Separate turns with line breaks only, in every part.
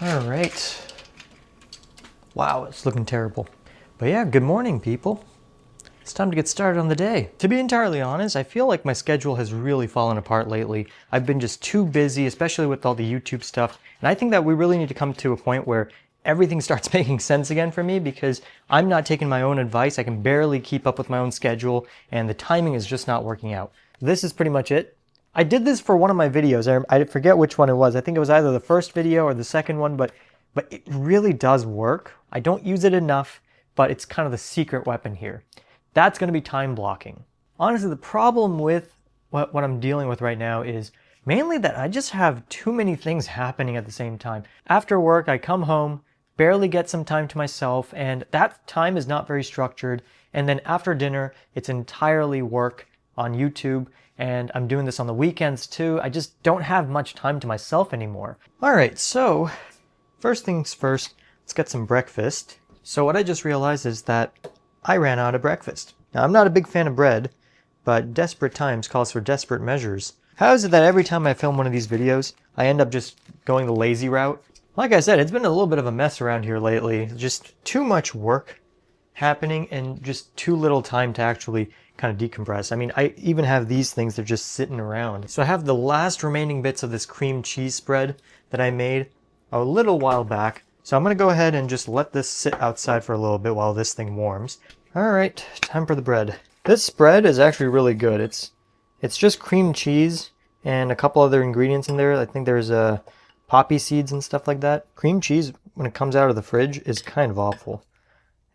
All right. Wow, it's looking terrible. But yeah, good morning, people. It's time to get started on the day. To be entirely honest, I feel like my schedule has really fallen apart lately. I've been just too busy, especially with all the YouTube stuff. And I think that we really need to come to a point where everything starts making sense again for me, because I'm not taking my own advice. I can barely keep up with my own schedule and the timing is just not working out. This is pretty much it. I did this for one of my videos. I forget which one it was. I think it was either the first video or the second one, but it really does work. I don't use it enough, but it's kind of the secret weapon here. That's going to be time blocking. Honestly, the problem with what I'm dealing with right now is mainly that I just have too many things happening at the same time. After work, I come home, barely get some time to myself, and that time is not very structured. And then after dinner, it's entirely work on YouTube, and I'm doing this on the weekends too. I just don't have much time to myself anymore. All right, so first things first, let's get some breakfast. So what I just realized is that I ran out of breakfast. Now, I'm not a big fan of bread, but desperate times calls for desperate measures. How is it that every time I film one of these videos, I end up just going the lazy route? Like I said, it's been a little bit of a mess around here lately. Just too much work happening and just too little time to actually kind of decompress. I mean, I even have these things that are just sitting around. So I have the last remaining bits of this cream cheese spread that I made a little while back. So I'm going to go ahead and just let this sit outside for a little bit while this thing warms. All right, time for the bread. This spread is actually really good. It's just cream cheese and a couple other ingredients in there. I think there's poppy seeds and stuff like that. Cream cheese, when it comes out of the fridge, is kind of awful.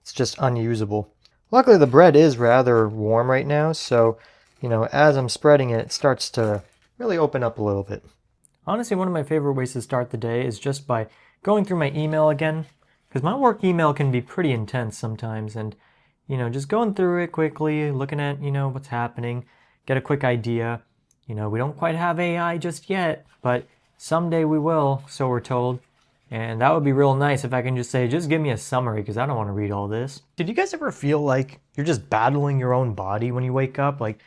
It's just unusable. Luckily, the bread is rather warm right now, so, as I'm spreading it, it starts to really open up a little bit. Honestly, one of my favorite ways to start the day is just by going through my email again, because my work email can be pretty intense sometimes, and, just going through it quickly, looking at, what's happening, get a quick idea. We don't quite have AI just yet, but someday we will, so we're told. And that would be real nice if I can just say, just give me a summary, because I don't want to read all this. Did you guys ever feel like you're just battling your own body when you wake up? Like,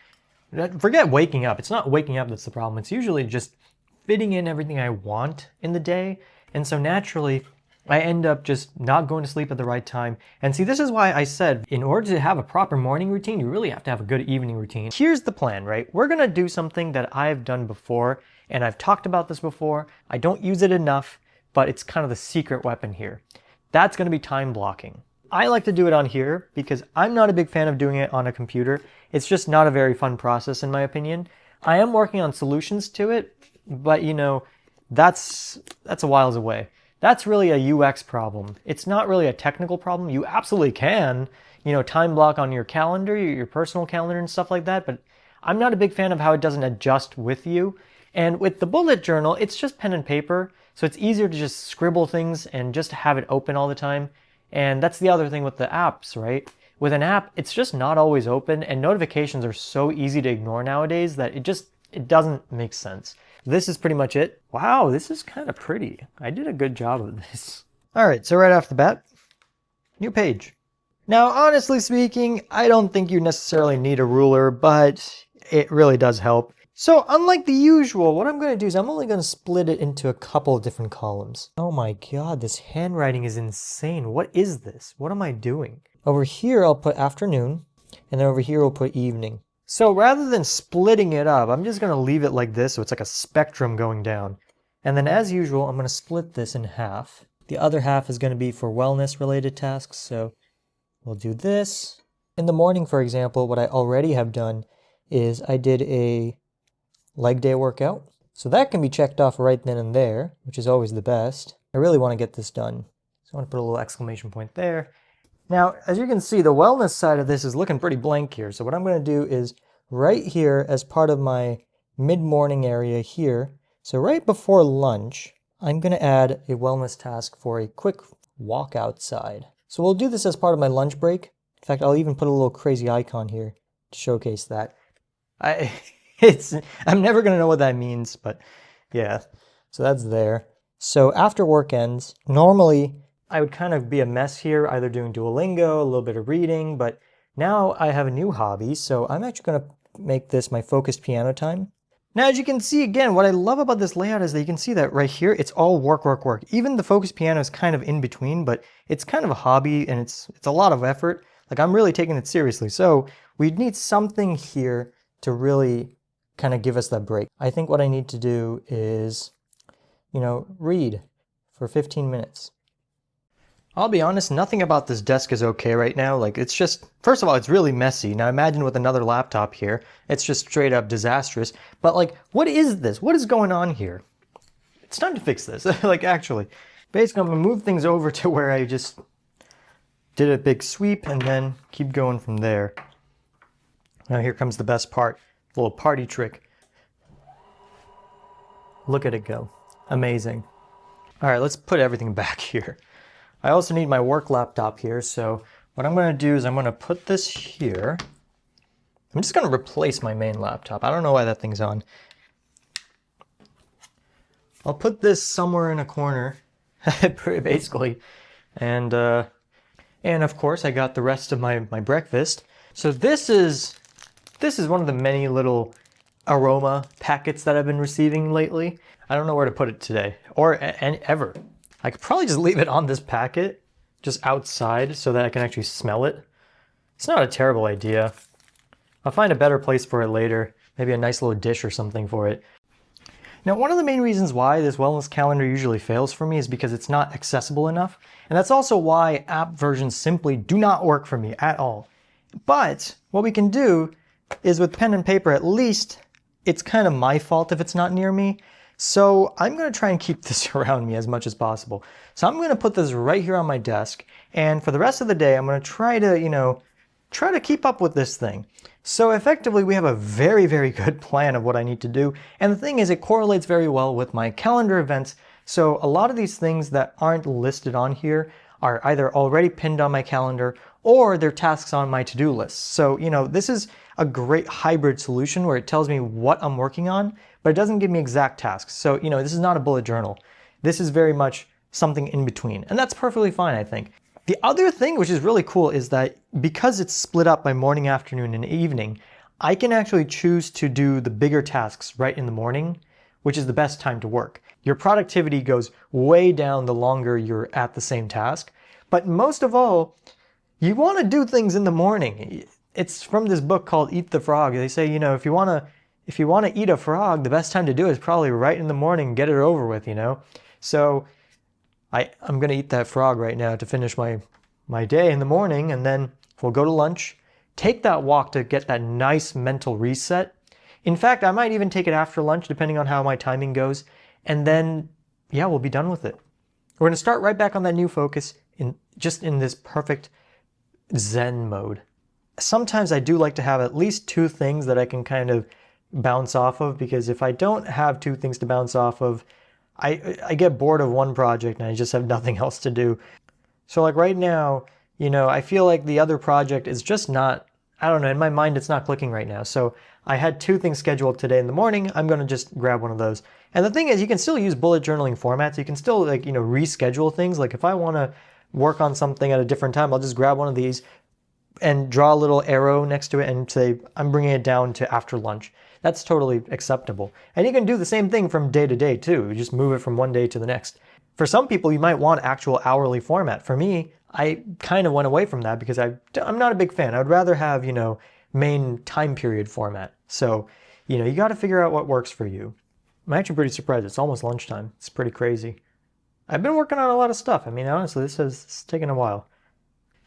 forget waking up. It's not waking up that's the problem. It's usually just fitting in everything I want in the day. And so naturally, I end up just not going to sleep at the right time. And see, this is why I said, in order to have a proper morning routine, you really have to have a good evening routine. Here's the plan, right? We're going to do something that I've done before, and I've talked about this before. I don't use it enough, but it's kind of the secret weapon here. That's going to be time blocking. I like to do it on here because I'm not a big fan of doing it on a computer. It's just not a very fun process in my opinion. I am working on solutions to it, but that's a whiles away. That's really a UX problem. It's not really a technical problem. You absolutely can, time block on your calendar, your personal calendar and stuff like that, but I'm not a big fan of how it doesn't adjust with you. And with the bullet journal, it's just pen and paper. So it's easier to just scribble things and just have it open all the time. And that's the other thing with the apps, right? With an app, it's just not always open, and notifications are so easy to ignore nowadays that it doesn't make sense. This is pretty much it. Wow, this is kind of pretty. I did a good job of this. All right, so right off the bat, new page. Now, honestly speaking, I don't think you necessarily need a ruler, but it really does help. So unlike the usual, what I'm going to do is I'm only going to split it into a couple of different columns. Oh my god, this handwriting is insane. What is this? What am I doing? Over here, I'll put afternoon, and then over here, we'll put evening. So rather than splitting it up, I'm just going to leave it like this, so it's like a spectrum going down. And then as usual, I'm going to split this in half. The other half is going to be for wellness-related tasks, so we'll do this. In the morning, for example, what I already have done is I did a leg day workout. So that can be checked off right then and there, which is always the best. I really want to get this done. So I want to put a little exclamation point there. Now, as you can see, the wellness side of this is looking pretty blank here. So what I'm going to do is right here as part of my mid-morning area here. So right before lunch, I'm going to add a wellness task for a quick walk outside. So we'll do this as part of my lunch break. In fact, I'll even put a little crazy icon here to showcase that. I'm never going to know what that means, but yeah. So that's there. So after work ends, normally I would kind of be a mess here, either doing Duolingo, a little bit of reading, but now I have a new hobby, so I'm actually going to make this my focused piano time. Now, as you can see, again, what I love about this layout is that you can see that right here, it's all work, work, work. Even the focus piano is kind of in between, but it's kind of a hobby and it's a lot of effort. Like, I'm really taking it seriously. So we need something here to really kind of give us that break. I think what I need to do is, read for 15 minutes. I'll be honest, nothing about this desk is okay right now. Like, it's just, first of all, it's really messy. Now imagine with another laptop here, it's just straight up disastrous. But like, what is this? What is going on here? It's time to fix this. Like, actually, basically I'm gonna move things over to where I just did a big sweep and then keep going from there. Now here comes the best part, a little party trick. Look at it go. Amazing. All right, let's put everything back here. I also need my work laptop here, so what I'm going to do is I'm going to put this here. I'm just going to replace my main laptop. I don't know why that thing's on. I'll put this somewhere in a corner, basically. And of course, I got the rest of my breakfast. So this is one of the many little aroma packets that I've been receiving lately. I don't know where to put it today, or ever. I could probably just leave it on this packet, just outside, so that I can actually smell it. It's not a terrible idea. I'll find a better place for it later. Maybe a nice little dish or something for it. Now, one of the main reasons why this wellness calendar usually fails for me is because it's not accessible enough. And that's also why app versions simply do not work for me at all. But what we can do is with pen and paper, at least it's kind of my fault if it's not near me. So I'm going to try and keep this around me as much as possible. So I'm going to put this right here on my desk. And for the rest of the day, I'm going to try to keep up with this thing. So effectively, we have a very, very good plan of what I need to do. And the thing is, it correlates very well with my calendar events. So a lot of these things that aren't listed on here are either already pinned on my calendar or they're tasks on my to-do list. So, this is a great hybrid solution where it tells me what I'm working on, but it doesn't give me exact tasks. So, this is not a bullet journal. This is very much something in between. And that's perfectly fine, I think. The other thing, which is really cool, is that because it's split up by morning, afternoon, and evening, I can actually choose to do the bigger tasks right in the morning, which is the best time to work. Your productivity goes way down the longer you're at the same task. But most of all, you want to do things in the morning. It's from this book called Eat the Frog. They say, if you want to eat a frog, the best time to do it is probably right in the morning, get it over with, So I'm going to eat that frog right now to finish my day in the morning, and then we'll go to lunch, take that walk to get that nice mental reset. In fact, I might even take it after lunch, depending on how my timing goes, and then, yeah, we'll be done with it. We're going to start right back on that new focus in this perfect Zen mode. Sometimes I do like to have at least two things that I can kind of bounce off of, because if I don't have two things to bounce off of, I get bored of one project and I just have nothing else to do. So like right now, I feel like the other project is just not, I don't know, in my mind it's not clicking right now. So I had two things scheduled today in the morning. I'm going to just grab one of those. And the thing is, you can still use bullet journaling formats. You can still reschedule things. Like if I want to work on something at a different time, I'll just grab one of these and draw a little arrow next to it and say, I'm bringing it down to after lunch. That's totally acceptable. And you can do the same thing from day to day too. You just move it from one day to the next. For some people, you might want actual hourly format. For me, I kind of went away from that because I'm not a big fan. I'd rather have, main time period format. So, you got to figure out what works for you. I'm actually pretty surprised. It's almost lunchtime. It's pretty crazy. I've been working on a lot of stuff. I mean, honestly, this has taken a while.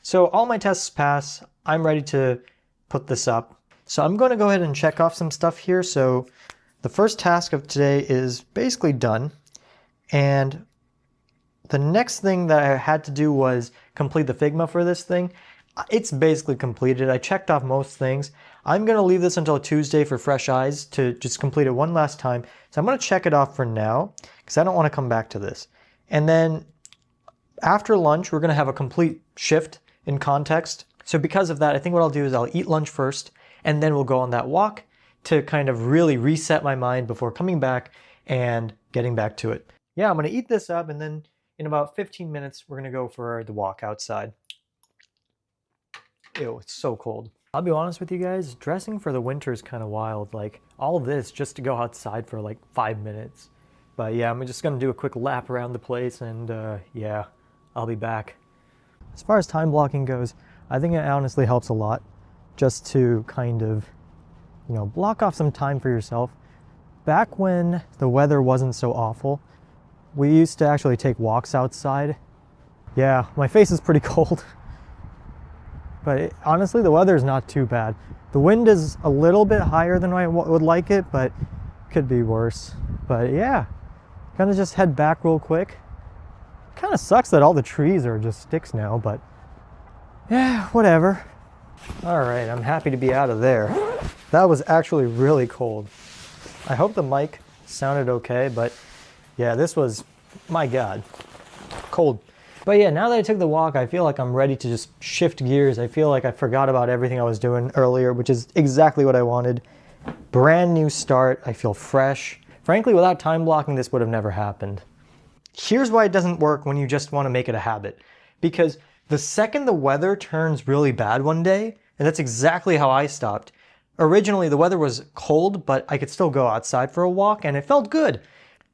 So all my tests pass. I'm ready to put this up. So I'm going to go ahead and check off some stuff here. So the first task of today is basically done. And the next thing that I had to do was complete the Figma for this thing. It's basically completed. I checked off most things. I'm going to leave this until Tuesday for fresh eyes to just complete it one last time. So I'm going to check it off for now because I don't want to come back to this. And then after lunch, we're going to have a complete shift in context. So because of that, I think what I'll do is I'll eat lunch first, and then we'll go on that walk to kind of really reset my mind before coming back and getting back to it. Yeah, I'm going to eat this up, and then in about 15 minutes, we're going to go for the walk outside. Ew, it's so cold. I'll be honest with you guys, dressing for the winter is kind of wild. Like, all this just to go outside for like 5 minutes. But yeah, I'm just gonna do a quick lap around the place and yeah, I'll be back. As far as time blocking goes, I think it honestly helps a lot just to kind of, you know, block off some time for yourself. Back when the weather wasn't so awful, we used to actually take walks outside. Yeah, my face is pretty cold. But honestly, the weather is not too bad. The wind is a little bit higher than I would like it, but could be worse. But yeah, gonna just head back real quick. Kind of sucks that all the trees are just sticks now, but yeah, whatever. All right, I'm happy to be out of there. That was actually really cold. I hope the mic sounded okay, but yeah, this was, my God, cold. But yeah, now that I took the walk, I feel like I'm ready to just shift gears. I feel like I forgot about everything I was doing earlier, which is exactly what I wanted. Brand new start. I feel fresh. Frankly, without time blocking, this would have never happened. Here's why it doesn't work when you just want to make it a habit. Because the second the weather turns really bad one day, and that's exactly how I stopped. Originally, the weather was cold, but I could still go outside for a walk, and it felt good.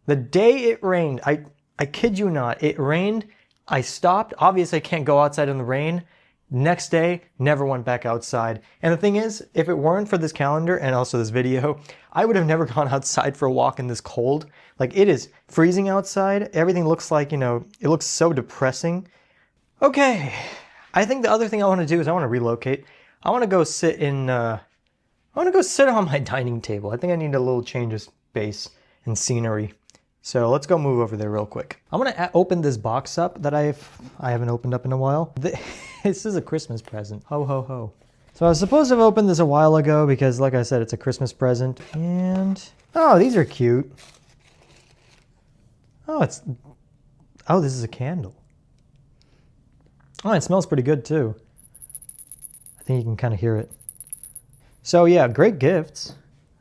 The day it rained, I kid you not, it rained. I stopped. Obviously, I can't go outside in the rain. Next day, never went back outside. And the thing is, if it weren't for this calendar and also this video, I would have never gone outside for a walk in this cold. Like, it is freezing outside. Everything looks like, you know, it looks so depressing. Okay, I think the other thing I want to do is I want to relocate. I want to go sit in, I want to go sit on my dining table. I think I need a little change of space and scenery. So let's go move over there real quick. I'm gonna open this box up that I haven't opened up in a while. This is a Christmas present. Ho, ho, ho. So I was supposed to have opened this a while ago because, like I said, it's a Christmas present. And, oh, these are cute. Oh, this is a candle. Oh, it smells pretty good too. I think you can kind of hear it. So yeah, great gifts.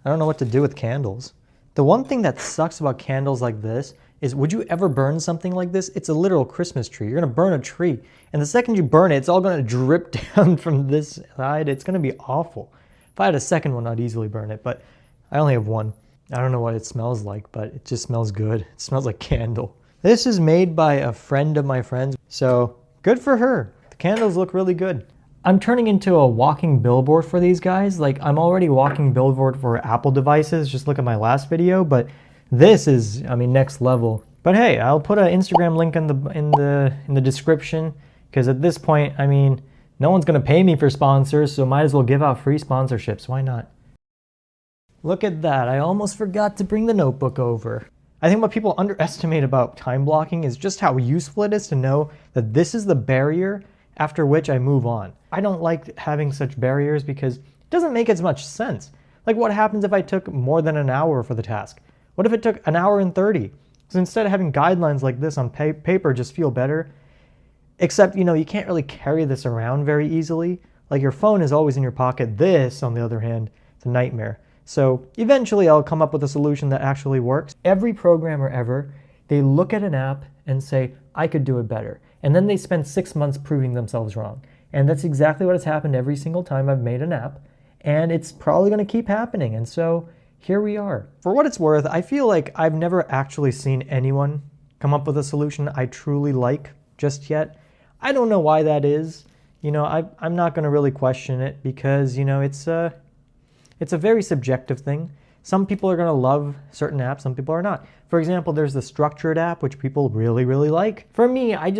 I don't know what to do with candles. The one thing that sucks about candles like this is, would you ever burn something like this? It's a literal Christmas tree. You're gonna burn a tree, and the second you burn it, it's all gonna drip down from this side. It's gonna be awful. If I had a second one, I'd easily burn it, but I only have one. I don't know what it smells like, but it just smells good. It smells like candle. This is made by a friend of my friend's, so good for her. The candles look really good. I'm turning into a walking billboard for these guys. Like, I'm already walking billboard for Apple devices. Just look at my last video, but this is, I mean, next level. But hey, I'll put an Instagram link in the description, because at this point, I mean, no one's gonna pay me for sponsors, so might as well give out free sponsorships. Why not? Look at that. I almost forgot to bring the notebook over. I think what people underestimate about time blocking is just how useful it is to know that this is the barrier after which I move on. I don't like having such barriers because it doesn't make as much sense. Like, what happens if I took more than an hour for the task? What if it took an hour and 30? So instead of having guidelines like this on paper just feel better, except, you know, you can't really carry this around very easily. Like, your phone is always in your pocket. This, on the other hand, it's a nightmare. So eventually I'll come up with a solution that actually works. Every programmer ever, they look at an app and say, I could do it better. And then they spend 6 months proving themselves wrong. And that's exactly what has happened every single time I've made an app. And it's probably going to keep happening. And so here we are. For what it's worth, I feel like I've never actually seen anyone come up with a solution I truly like just yet. I don't know why that is. You know, I'm not going to really question it because, you know, it's a very subjective thing. Some people are going to love certain apps, some people are not. For example, there's the Structured app, which people really, really like. For me, I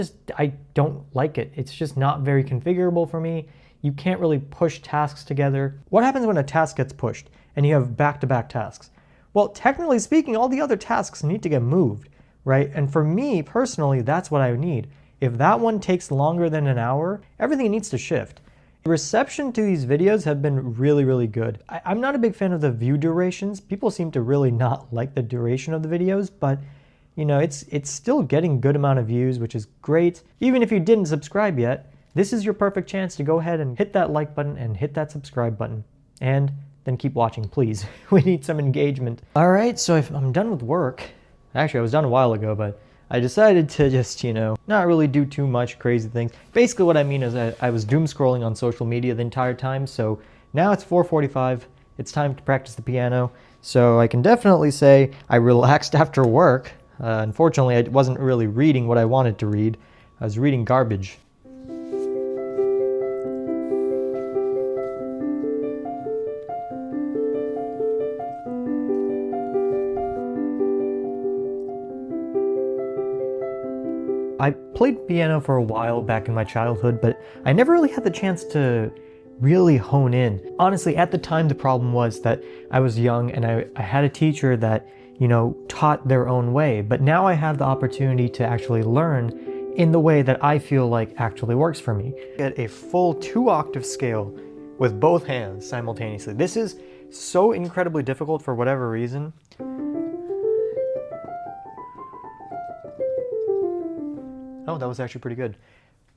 don't like it. It's just not very configurable for me. You can't really push tasks together. What happens when a task gets pushed and you have back-to-back tasks? Well, technically speaking, all the other tasks need to get moved, right? And for me, personally, that's what I need. If that one takes longer than an hour, everything needs to shift. The reception to these videos have been really, really good. I'm not a big fan of the view durations. People seem to really not like the duration of the videos, but you know, it's still getting good amount of views, which is great. Even if you didn't subscribe yet, this is your perfect chance to go ahead and hit that like button and hit that subscribe button. And then keep watching, please. We need some engagement. All right, so if I'm done with work. Actually, I was done a while ago, but I decided to just, not really do too much crazy things. Basically what I mean is I was doom scrolling on social media the entire time, so now it's 4:45, it's time to practice the piano, so I can definitely say I relaxed after work. Unfortunately, I wasn't really reading what I wanted to read. I was reading garbage. I played piano for a while back in my childhood, but I never really had the chance to really hone in. Honestly, at the time, the problem was that I was young and I had a teacher that, taught their own way. But now I have the opportunity to actually learn in the way that I feel like actually works for me. Get a full 2-octave scale with both hands simultaneously. This is so incredibly difficult for whatever reason. Oh, that was actually pretty good.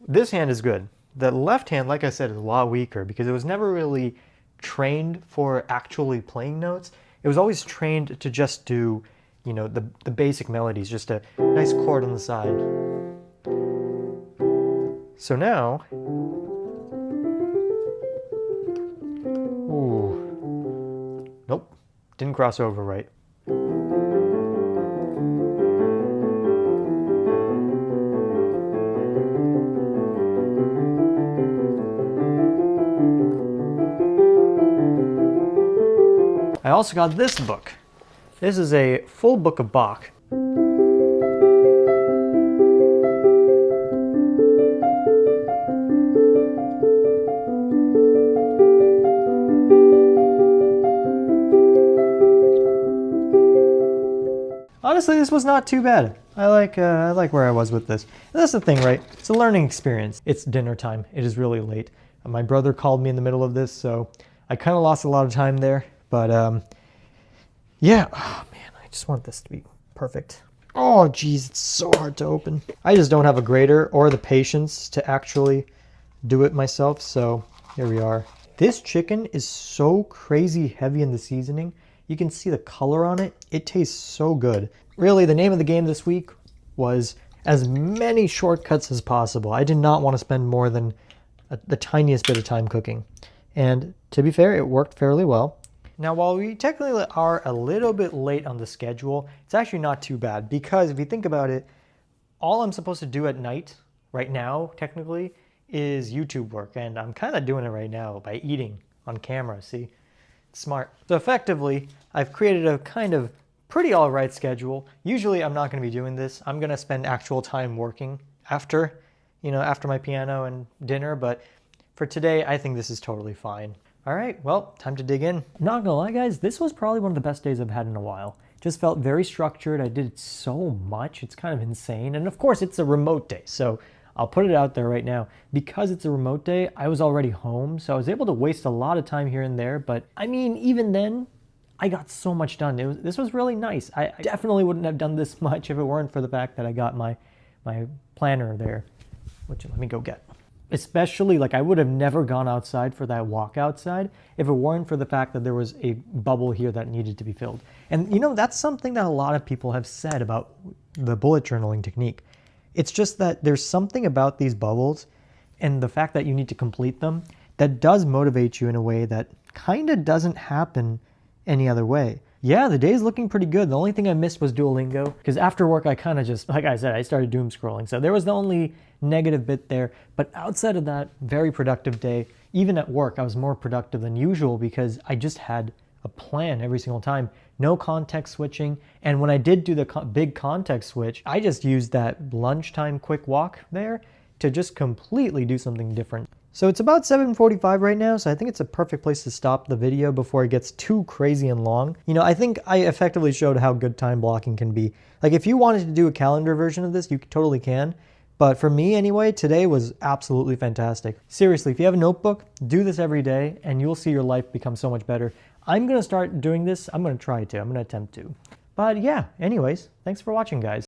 This hand is good. The left hand, like I said, is a lot weaker because it was never really trained for actually playing notes. It was always trained to just do, the basic melodies, just a nice chord on the side. So now, ooh, nope, didn't cross over right. I also got this book. This is a full book of Bach. Honestly, this was not too bad. I like where I was with this. And that's the thing, right? It's a learning experience. It's dinner time. It is really late. My brother called me in the middle of this, so I kind of lost a lot of time there. But yeah, oh man, I just want this to be perfect. Oh geez, it's so hard to open. I just don't have a grater or the patience to actually do it myself, so here we are. This chicken is so crazy heavy in the seasoning. You can see the color on it. It tastes so good. Really, the name of the game this week was as many shortcuts as possible. I did not want to spend more than the tiniest bit of time cooking. And to be fair, it worked fairly well. Now, while we technically are a little bit late on the schedule, it's actually not too bad because if you think about it, all I'm supposed to do at night, right now, technically, is YouTube work. And I'm kind of doing it right now by eating on camera, see? It's smart. So effectively, I've created a kind of pretty all right schedule. Usually, I'm not going to be doing this. I'm going to spend actual time working after my piano and dinner. But for today, I think this is totally fine. All right, well, time to dig in. Not gonna lie, guys, this was probably one of the best days I've had in a while. Just felt very structured. I did so much. It's kind of insane. And of course, it's a remote day. So I'll put it out there right now. Because it's a remote day, I was already home. So I was able to waste a lot of time here and there. But I mean, even then, I got so much done. This was really nice. I definitely wouldn't have done this much if it weren't for the fact that I got my planner there, which let me go get. Especially, I would have never gone outside for that walk outside if it weren't for the fact that there was a bubble here that needed to be filled. And that's something that a lot of people have said about the bullet journaling technique. It's just that there's something about these bubbles and the fact that you need to complete them that does motivate you in a way that kind of doesn't happen any other way. Yeah, the day's looking pretty good. The only thing I missed was Duolingo because after work I kind of just, like I said, I started doom scrolling. So there was the only negative bit there. But outside of that, very productive day. Even at work, I was more productive than usual because I just had a plan every single time. No context switching. And when I did do the big context switch, I just used that lunchtime quick walk there to just completely do something different. So it's about 7:45 right now, so I think it's a perfect place to stop the video before it gets too crazy and long. I think I effectively showed how good time blocking can be. If you wanted to do a calendar version of this, you totally can. But for me anyway, today was absolutely fantastic. Seriously, if you have a notebook, do this every day and you'll see your life become so much better. I'm going to start doing this. I'm going to try to. I'm going to attempt to. But yeah, anyways, thanks for watching, guys.